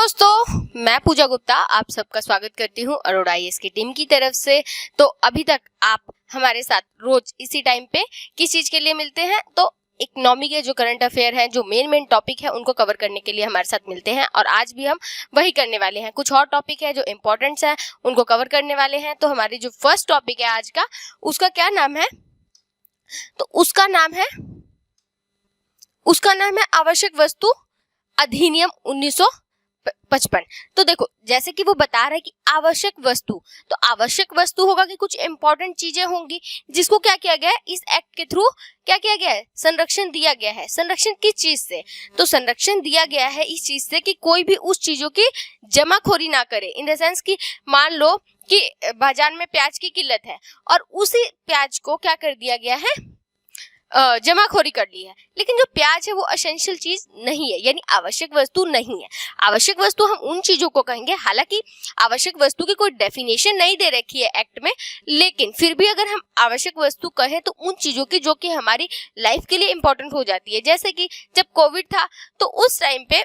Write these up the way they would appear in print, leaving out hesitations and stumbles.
दोस्तों, मैं पूजा गुप्ता आप सबका स्वागत करती हूँ अरोड़ा आईएएस की टीम की तरफ से। तो अभी तक आप हमारे साथ रोज इसी टाइम पे किस चीज के लिए मिलते हैं, तो इकोनॉमी के जो करंट अफेयर हैं, जो मेन टॉपिक है, उनको कवर करने के लिए हमारे साथ मिलते हैं। और आज भी हम वही करने वाले हैं। कुछ और टॉपिक है जो इम्पोर्टेंट्स है, उनको कवर करने वाले हैं। तो हमारी जो फर्स्ट टॉपिक है आज का, उसका क्या नाम है? तो उसका नाम है आवश्यक वस्तु अधिनियम 1955। तो देखो, जैसे कि वो बता रहा है कि आवश्यक वस्तु, तो आवश्यक वस्तु होगा कि कुछ इंपॉर्टेंट चीजें होंगी जिसको क्या किया गया है, इस एक्ट के थ्रू क्या किया गया है, संरक्षण दिया गया है। संरक्षण किस चीज से? तो संरक्षण दिया गया है इस चीज से कि कोई भी उस चीजों की जमाखोरी ना करे। इन द सेंस कि मान लो कि बाजार में प्याज की किल्लत है और उसी प्याज को क्या कर दिया गया है, जमाखोरी कर ली है, लेकिन जो प्याज है वो एसेंशियल चीज नहीं है, यानी आवश्यक वस्तु नहीं है। आवश्यक वस्तु हम उन चीजों को कहेंगे, हालांकि आवश्यक वस्तु की कोई डेफिनेशन नहीं दे रखी है एक्ट में, लेकिन फिर भी अगर हम आवश्यक वस्तु कहें तो उन चीजों की जो कि हमारी लाइफ के लिए इंपॉर्टेंट हो जाती है। जैसे कि जब कोविड था तो उस टाइम पे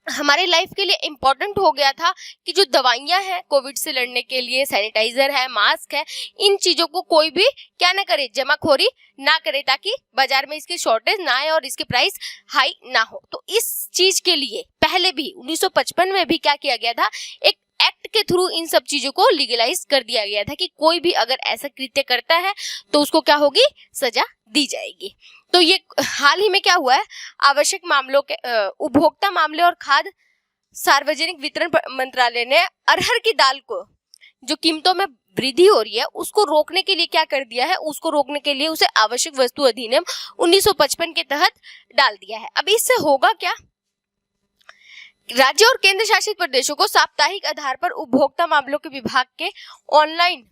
हमारे लाइफ के लिए इम्पोर्टेंट हो गया था कि जो दवाइयां हैं कोविड से लड़ने के लिए, सैनिटाइजर है, मास्क है, इन चीजों को कोई भी क्या ना करे, जमाखोरी ना करे, ताकि बाजार में इसकी शॉर्टेज ना आए और इसकी प्राइस हाई ना हो। तो इस चीज के लिए पहले भी 1955 में भी क्या किया गया था, एक एक्ट के थ्रू इन सब चीजों को लीगलाइज कर दिया गया था कि कोई भी अगर ऐसा कृत्य करता है तो उसको क्या होगी, सजा दी जाएगी। तो ये हाल ही में क्या हुआ है, आवश्यक मामलों के उपभोक्ता मामले और खाद्य सार्वजनिक वितरण मंत्रालय ने अरहर की दाल को जो कीमतों में वृद्धि हो रही है उसको रोकने के लिए क्या कर दिया है, उसको रोकने के लिए उसे आवश्यक वस्तु अधिनियम 1955 के तहत डाल दिया है। अब इससे होगा क्या, राज्य और केंद्र शासित प्रदेशों को साप्ताहिक आधार पर उपभोक्ता मामलों के विभाग के ऑनलाइन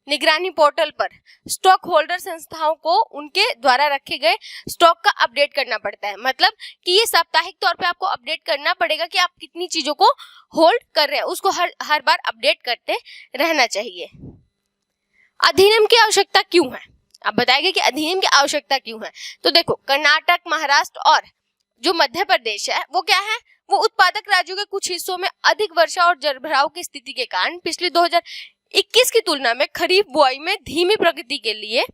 निगरानी पोर्टल पर स्टॉक होल्डर संस्थाओं को उनके द्वारा रखे गए स्टॉक का अपडेट करना पड़ता है। मतलब कि ये साप्ताहिक तौर पे आपको अपडेट करना पड़ेगा कि आप कितनी चीजों को होल्ड कर रहे हैं, उसको हर बार अपडेट करते रहना चाहिए। अधिनियम की आवश्यकता क्यों है? अब बताएंगे कि अधिनियम की आवश्यकता क्यों है। तो देखो, कर्नाटक, महाराष्ट्र और जो मध्य प्रदेश है वो क्या है, वो उत्पादक राज्यों के कुछ हिस्सों में अधिक वर्षा और जलभराव की स्थिति के कारण पिछले 2021 की तुलना में खरीफ बुआई में धीमी प्रगति के लिए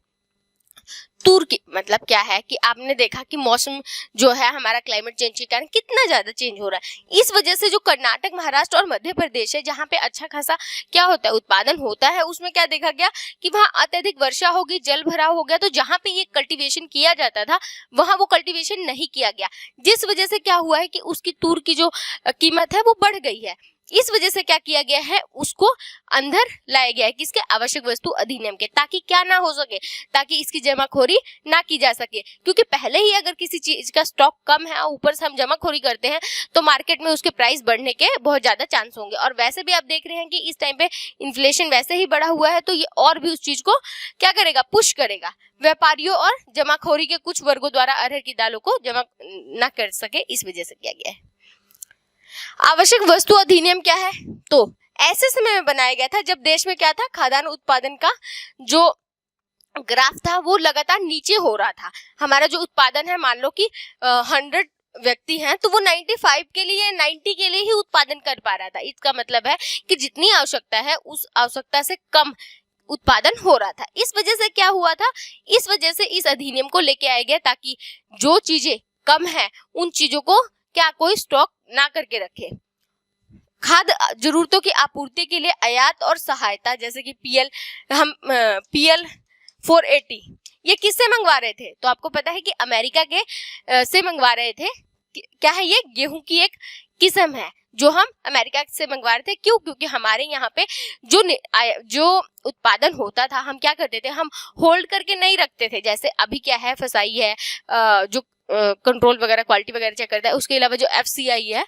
तूर की, मतलब क्या है कि आपने देखा कि मौसम जो है हमारा क्लाइमेट चेंज के कारण कितना ज्यादा चेंज हो रहा है। इस वजह से जो कर्नाटक, महाराष्ट्र और मध्य प्रदेश है, जहाँ पे अच्छा खासा क्या होता है, उत्पादन होता है, उसमें क्या देखा गया कि वहाँ अत्यधिक वर्षा होगी, जल भराव हो गया, तो जहाँ पे ये कल्टीवेशन किया जाता था वहां वो कल्टीवेशन नहीं किया गया, जिस वजह से क्या हुआ है कि उसकी तूर की जो कीमत है वो बढ़ गई है। इस वजह से क्या किया गया है, उसको अंदर लाया गया है किसके, आवश्यक वस्तु अधिनियम के, ताकि क्या ना हो सके, ताकि इसकी जमाखोरी ना की जा सके। क्योंकि पहले ही अगर किसी चीज का स्टॉक कम है और ऊपर से हम जमाखोरी करते हैं तो मार्केट में उसके प्राइस बढ़ने के बहुत ज्यादा चांस होंगे। और वैसे भी आप देख रहे हैं कि इस टाइम पे इन्फ्लेशन वैसे ही बढ़ा हुआ है, तो ये और भी उस चीज को क्या करेगा, पुश करेगा। व्यापारियों और जमाखोरी के कुछ वर्गों द्वारा अरहर की दालों को जमा ना कर सके, इस वजह से किया गया है। आवश्यक वस्तु अधिनियम क्या है, तो ऐसे समय में बनाया गया था जब देश में क्या था, खाद्यान्न उत्पादन का जो ग्राफ था वो लगातार नीचे हो रहा था। हमारा जो उत्पादन है, मान लो कि 100 व्यक्ति हैं तो वो 95 के लिए, 90 के लिए ही उत्पादन कर पा रहा था। इसका मतलब है कि जितनी आवश्यकता है उस आवश्यकता से कम उत्पादन हो रहा था। इस वजह से क्या हुआ था, इस वजह से इस अधिनियम को लेके आया गया ताकि जो चीजें कम है उन चीजों को क्या कोई स्टॉक ना करके रखे। खाद्य जरूरतों की आपूर्ति के लिए आयात और सहायता, जैसे कि PL 480, ये किससे मंगवा रहे थे, तो आपको पता है कि अमेरिका के से मंगवा रहे थे। क्या है, ये गेहूं की एक किस्म है जो हम अमेरिका से मंगवा रहे थे। क्यों? क्योंकि हमारे यहाँ पे जो उत्पादन होता था हम क्या करते थे, हम होल्ड करके नहीं रखते थे। जैसे अभी क्या है, फसाई है, जो कंट्रोल वगैरह, क्वालिटी वगैरह चेक करता है, उसके अलावा जो FCI है,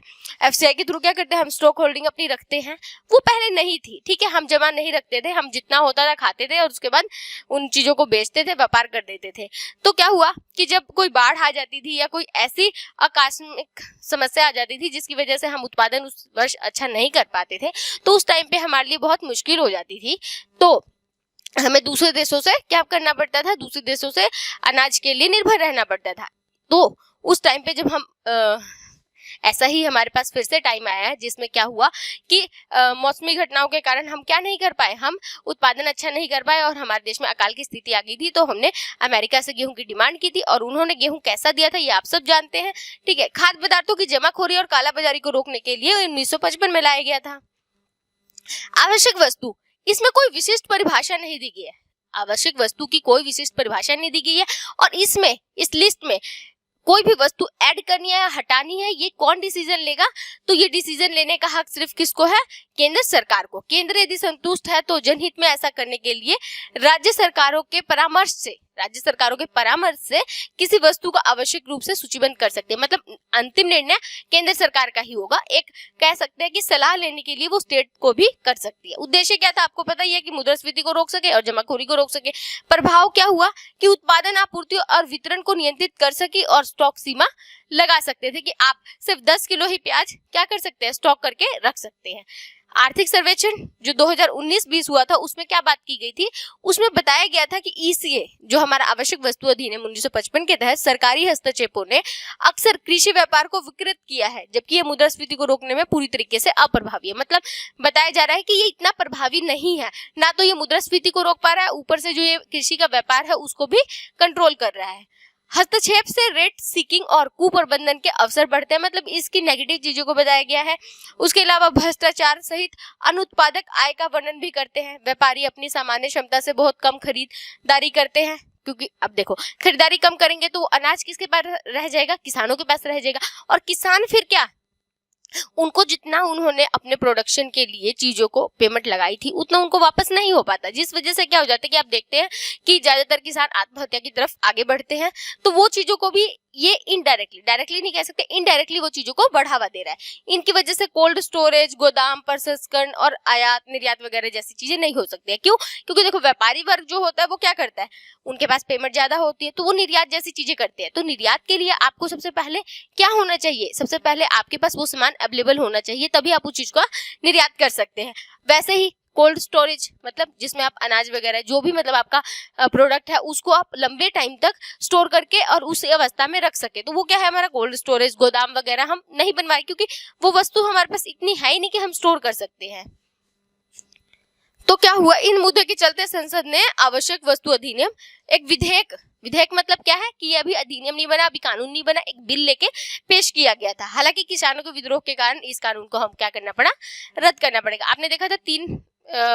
FCI के थ्रू क्या करते हैं, हम स्टॉक होल्डिंग अपनी रखते हैं। वो पहले नहीं थी, ठीक है, हम जमा नहीं रखते थे, हम जितना होता था खाते थे और उसके बाद उन चीजों को बेचते थे, व्यापार कर देते थे। तो क्या हुआ कि जब कोई बाढ़ आ जाती थी या कोई ऐसी आकस्मिक समस्या आ जाती थी जिसकी वजह से हम उत्पादन उस वर्ष अच्छा नहीं कर पाते थे, तो उस टाइम पे हमारे लिए बहुत मुश्किल हो जाती थी। तो हमें दूसरे देशों से क्या करना पड़ता था, दूसरे देशों से अनाज के लिए निर्भर रहना पड़ता था। तो उस टाइम पे जब हम ऐसा ही हमारे पास फिर से टाइम आया है जिसमें क्या हुआ कि मौसमी घटनाओं के कारण हम क्या नहीं कर पाए, हम उत्पादन अच्छा नहीं कर पाए और हमारे देश में अकाल की स्थिति आ गई थी। तो हमने अमेरिका से गेहूं की डिमांड की थी और उन्होंने गेहूं कैसा दिया था ये आप सब जानते हैं, ठीक है। खाद्य पदार्थों की जमाखोरी और कालाबाजारी को रोकने के लिए 1955 में लाया गया था। आवश्यक वस्तु, इसमें कोई विशिष्ट परिभाषा नहीं दी गई है, आवश्यक वस्तु की कोई विशिष्ट परिभाषा नहीं दी गई है। और इसमें इस लिस्ट में कोई भी वस्तु ऐड करनी है या हटानी है ये कौन डिसीजन लेगा, तो ये डिसीजन लेने का हक सिर्फ किसको है, केंद्र सरकार को। केंद्र यदि संतुष्ट है तो जनहित में ऐसा करने के लिए राज्य सरकारों के परामर्श से किसी वस्तु को आवश्यक रूप से सूचीबद्ध कर सकते हैं। मतलब अंतिम निर्णय केंद्र सरकार का ही होगा। एक कह सकते हैं कि सलाह लेने के लिए वो स्टेट को भी कर सकती है। उद्देश्य क्या था आपको पता ही है कि मुद्रास्फीति को रोक सके और जमाखोरी को रोक सके। प्रभाव क्या हुआ कि उत्पादन, आपूर्ति और वितरण को नियंत्रित कर सके और स्टॉक सीमा लगा सकते थे कि आप सिर्फ 10 किलो ही प्याज क्या कर सकते हैं, स्टॉक करके रख सकते हैं। आर्थिक सर्वेक्षण जो 2019-20 हुआ था उसमें क्या बात की गई थी, उसमें बताया गया था कि ईसीए जो हमारा आवश्यक वस्तु अधिनियम 1955 के तहत सरकारी हस्तक्षेपों ने अक्सर कृषि व्यापार को विकृत किया है, जबकि ये मुद्रास्फीति को रोकने में पूरी तरीके से अप्रभावी है। मतलब बताया जा रहा है कि ये इतना प्रभावी नहीं है, ना तो ये मुद्रास्फीति को रोक पा रहा है, ऊपर से जो ये कृषि का व्यापार है उसको भी कंट्रोल कर रहा है। हस्तक्षेप से रेट सीकिंग और कुप्रबंधन के अवसर बढ़ते हैं, मतलब इसकी नेगेटिव चीजों को बताया गया है। उसके अलावा भ्रष्टाचार सहित अनुत्पादक आय का वर्णन भी करते हैं। व्यापारी अपनी सामान्य क्षमता से बहुत कम खरीदारी करते हैं, क्योंकि अब देखो खरीदारी कम करेंगे तो अनाज किसके पास रह जाएगा, किसानों के पास रह जाएगा। और किसान फिर क्या, उनको जितना उन्होंने अपने प्रोडक्शन के लिए चीजों को पेमेंट लगाई थी उतना उनको वापस नहीं हो पाता, जिस वजह से क्या हो जाता है कि आप देखते हैं कि ज्यादातर किसान आत्महत्या की तरफ आगे बढ़ते हैं। तो वो चीजों को भी ये इनडायरेक्टली, डायरेक्टली नहीं कह सकते, इनडायरेक्टली वो चीजों को बढ़ावा दे रहा है। इनकी वजह से कोल्ड स्टोरेज, गोदाम, प्रसंस्करण और आयात निर्यात वगैरह जैसी चीजें नहीं हो सकती है। क्यों? क्योंकि देखो व्यापारी वर्ग जो होता है वो क्या करता है, उनके पास पेमेंट ज्यादा होती है तो वो निर्यात जैसी चीजें करते हैं। तो निर्यात के लिए आपको सबसे पहले क्या होना चाहिए, सबसे पहले आपके पास वो सामान अवेलेबल होना चाहिए, तभी आप उस चीज का निर्यात कर सकते हैं। वैसे ही कोल्ड स्टोरेज मतलब जिसमें आप अनाज वगैरह जो भी मतलब आपका प्रोडक्ट है उसको आप लंबे टाइम तक स्टोर करके और उस अवस्था में रख सके, तो वो क्या है हमारा कोल्ड स्टोरेज, गोदाम वगैरह हम नहीं बनवाए क्योंकि वो वस्तु हमारे पास इतनी है ही नहीं कि हम स्टोर कर सकते हैं। तो क्या हुआ, इन मुद्दों के चलते संसद ने आवश्यक वस्तु अधिनियम एक विधेयक मतलब क्या है कि ये अभी अधिनियम नहीं बना, अभी कानून नहीं बना, एक बिल लेके पेश किया गया था। हालांकि किसानों के विद्रोह के कारण इस कानून को हम क्या करना पड़ा, रद्द करना पड़ेगा। आपने देखा था 3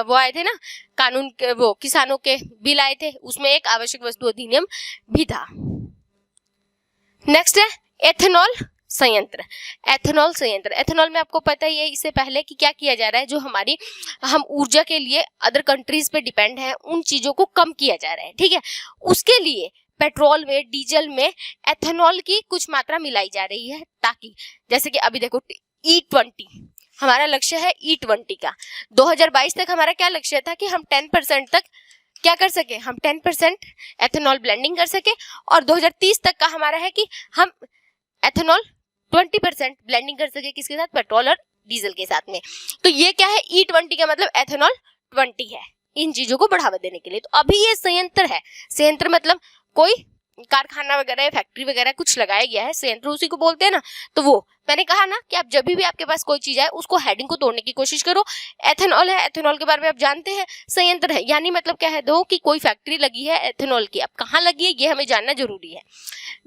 वो आए थे ना कानून के, वो किसानों के बिल आए थे, उसमें एक आवश्यक वस्तु अधिनियम भी था। नेक्स्ट है एथेनॉल संयंत्र। एथेनॉल में आपको पता ही है इससे पहले कि क्या किया जा रहा है, जो हम ऊर्जा के लिए अदर कंट्रीज पे डिपेंड है उन चीजों को कम किया जा रहा है, ठीक है। उसके लिए पेट्रोल में, डीजल में एथेनॉल की कुछ मात्रा मिलाई जा रही है, ताकि जैसे कि अभी देखो E20 हमारा लक्ष्य है, E20 का 2022 तक हमारा क्या लक्ष्य था कि हम 10% तक क्या कर सके, हम 10% एथेनॉल ब्लेंडिंग कर सके, और 2030 तक का हमारा है कि हम एथेनॉल 20% ब्लेंडिंग कर सके, किसके साथ, पेट्रोल और डीजल के साथ में। तो ये क्या है, E20 का मतलब एथेनॉल 20 है, इन चीजों को बढ़ावा देने के लिए। तो अभी ये संयंत्र है, संयंत्र मतलब कोई कारखाना वगैरह, फैक्ट्री वगैरह कुछ लगाया गया है, संयंत्र उसी को बोलते हैं ना। तो वो मैंने कहा ना कि आप जब भी आपके पास कोई चीज है उसको हेडिंग को तोड़ने की कोशिश करो। एथेनॉल है, एथेनॉल के बारे में आप जानते हैं, संयंत्र है यानी मतलब क्या है, दो कि कोई फैक्ट्री लगी है एथेनॉल की, अब कहाँ लगी है ये हमें जानना जरूरी है।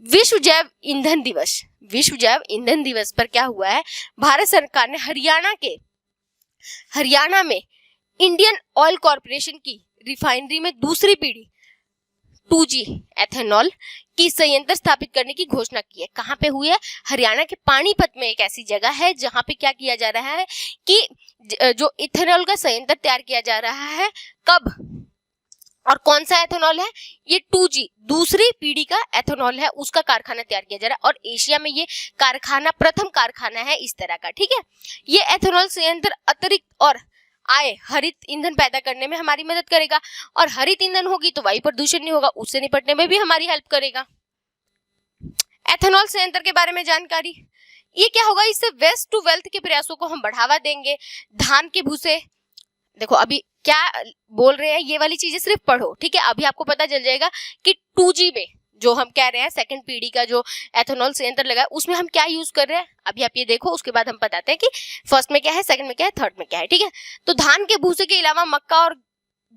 विश्व जैव ईंधन दिवस पर क्या हुआ है, भारत सरकार ने हरियाणा में इंडियन ऑयल कॉर्पोरेशन की रिफाइनरी में दूसरी पीढ़ी 2G एथेनॉल की संयंत्र स्थापित करने की घोषणा की है। कहाँ पे हुई है, हरियाणा के पानीपत में एक ऐसी जगह है जहाँ पे क्या किया जा रहा है कि जो इथेनॉल का संयंत्र तैयार किया जा रहा है। कब और कौन सा एथेनॉल है, ये 2G दूसरी पीढ़ी का एथेनॉल है, उसका कारखाना तैयार किया जा रहा है, और एशिया में ये कारखाना प्रथम कारखाना है इस तरह का, ठीक है। ये एथेनॉल संयंत्र अतिरिक्त और हरित ईंधन पैदा करने में हमारी मदद करेगा, और हरित ईंधन होगी तो वायु प्रदूषण नहीं होगा, उससे निपटने में भी हमारी हेल्प करेगा। एथेनॉल संयंत्र के बारे में जानकारी, ये क्या होगा, इससे वेस्ट टू वेल्थ के प्रयासों को हम बढ़ावा देंगे। धान के भूसे, देखो अभी क्या बोल रहे हैं, ये वाली चीजें सिर्फ पढ़ो, ठीक है। अभी आपको पता चल जाएगा कि 2G में जो हम कह रहे हैं सेकंड पीढ़ी का जो एथेनॉल संयंत्र लगा है उसमें हम क्या यूज कर रहे हैं, अभी आप ये देखो, उसके बाद हम बताते हैं कि फर्स्ट में क्या है, सेकंड में क्या है, थर्ड में क्या है। ठीक है, तो धान के भूसे के अलावा मक्का और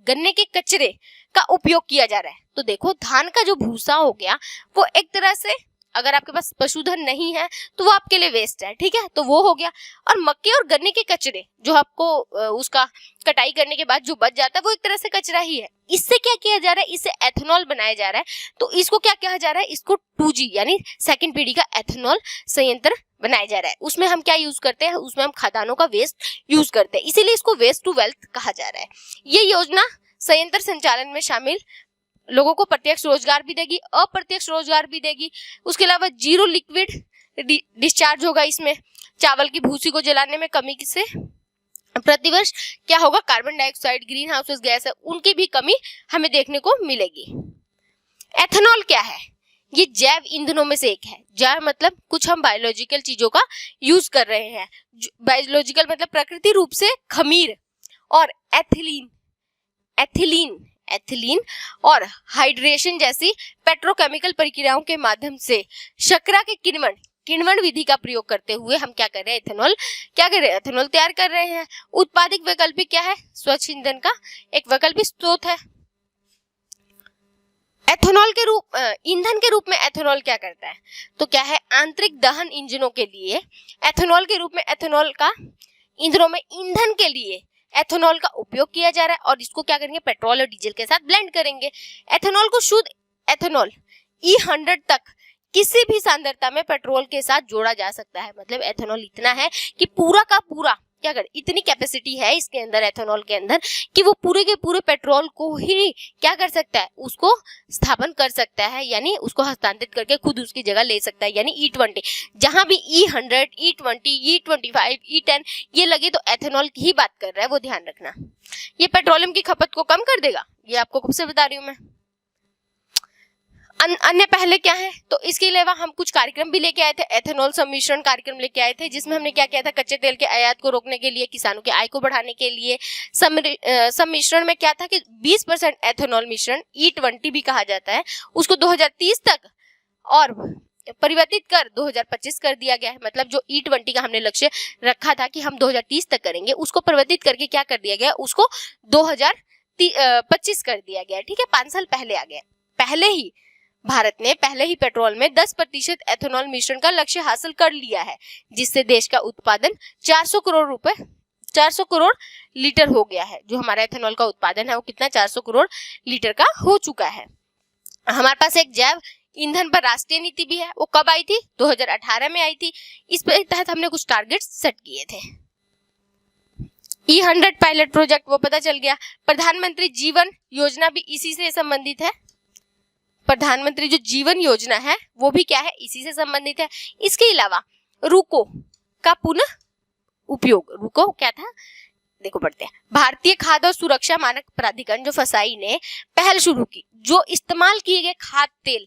गन्ने के कचरे का उपयोग किया जा रहा है। तो देखो, धान का जो भूसा हो गया वो एक तरह से, अगर आपके पास पशुधन नहीं है तो वो आपके लिए वेस्ट है। ठीक है, तो वो हो गया। और मक्के और गन्ने के कचरे जो आपको उसका कटाई करने के बाद जो बच जाता है वो एक तरह से कचरा ही है। इससे क्या किया जा रहा है, इससे एथेनॉल बनाया जा रहा है। तो इसको क्या कहा जा रहा है, इसको 2G यानी सेकंड पीढ़ी का एथेनॉल संयंत्र बनाया जा रहा है। उसमें हम क्या यूज करते हैं, उसमें हम खदानों का वेस्ट यूज करते हैं, इसीलिए इसको वेस्ट टू वेल्थ कहा जा रहा है। ये योजना संयंत्र संचालन में शामिल लोगों को प्रत्यक्ष रोजगार भी देगी, अप्रत्यक्ष रोजगार भी देगी। उसके अलावा जीरो लिक्विड डिस्चार्ज होगा इसमें। चावल की भूसी को जलाने में कमी से प्रतिवर्ष क्या होगा, carbon dioxide, green house gas है, उनकी भी कमी हमें देखने को मिलेगी। एथेनॉल क्या है, ये जैव ईंधनों में से एक है। जैव मतलब कुछ हम बायोलॉजिकल चीजों का यूज कर रहे हैं। बायोलॉजिकल मतलब प्रकृति रूप से खमीर और एथिलीन और हाइड्रेशन जैसी पेट्रोकेमिकल प्रक्रियाओं के माध्यम से शर्करा के किण्वन विधि का प्रयोग करते हुए हम क्या कर रहे हैं, एथेनॉल तैयार कर रहे हैं। उत्पादित वैकल्पिक क्या है, स्वच्छ ईंधन का एक वैकल्पिक स्रोत है। एथेनॉल के रूप ईंधन के रूप में एथेनॉल क्या करता है, तो क्या है, आंतरिक दहन इंजनों के लिए एथेनॉल के रूप में ईंधनों में ईंधन के लिए एथेनॉल का उपयोग किया जा रहा है। और इसको क्या करेंगे, पेट्रोल और डीजल के साथ ब्लेंड करेंगे। एथेनॉल को शुद्ध एथेनॉल E100 तक किसी भी सांद्रता में पेट्रोल के साथ जोड़ा जा सकता है। मतलब एथेनॉल इतना है कि पूरा का पूरा क्या कर, इतनी कैपेसिटी है इसके अंदर, एथेनॉल के अंदर, कि वो पूरे के पूरे पेट्रोल को ही क्या कर सकता है, उसको स्थापन कर सकता है, यानी उसको हस्तांतरित करके खुद उसकी जगह ले सकता है। यानी E20, जहां भी E100, E20, E25, E10 ये लगे तो एथेनॉल की ही बात कर रहा है, वो ध्यान रखना। ये पेट्रोलियम की खपत को कम कर देगा, ये आपको कब से बता रही हूँ मैं। अन्य पहले क्या है, तो इसके अलावा हम कुछ कार्यक्रम भी लेके आए थे। एथेनॉल सम्मिश्रण कार्यक्रम लेके आए थे, जिसमें हमने क्या किया था, कच्चे तेल के आयात को रोकने के लिए, किसानों की आय को बढ़ाने के लिए। सम्मिश्रण में क्या था कि 20% एथेनॉल मिश्रण, E20 भी कहा जाता है, उसको 2030 तक और परिवर्तित कर 2025 कर दिया गया है। मतलब जो E20 का हमने लक्ष्य रखा था कि हम 2030 तक करेंगे, उसको परिवर्तित करके क्या कर दिया गया, उसको 2025 कर दिया गया। ठीक है, 5 साल पहले आ गया। भारत ने पहले ही पेट्रोल में 10% एथेनॉल मिश्रण का लक्ष्य हासिल कर लिया है, जिससे देश का उत्पादन 400 करोड़ लीटर हो गया है। जो हमारा एथेनॉल का उत्पादन है वो कितना, 400 करोड़ लीटर का हो चुका है। हमारे पास एक जैव ईंधन पर राष्ट्रीय नीति भी है। वो कब आई थी, 2018 में आई थी। इस पे तहत हमने कुछ टारगेट्स सेट किए थे। E100 पायलट प्रोजेक्ट वो पता चल गया। प्रधानमंत्री जीवन योजना भी इसी से संबंधित है। प्रधानमंत्री जो जीवन योजना है वो भी क्या है, इसी से संबंधित है। इसके अलावा रूको का पुनः उपयोग, रूको क्या था, देखो पढ़ते हैं। भारतीय खाद्य और सुरक्षा मानक प्राधिकरण जो फसाई ने पहल शुरू की, जो इस्तेमाल किए गए खाद्य तेल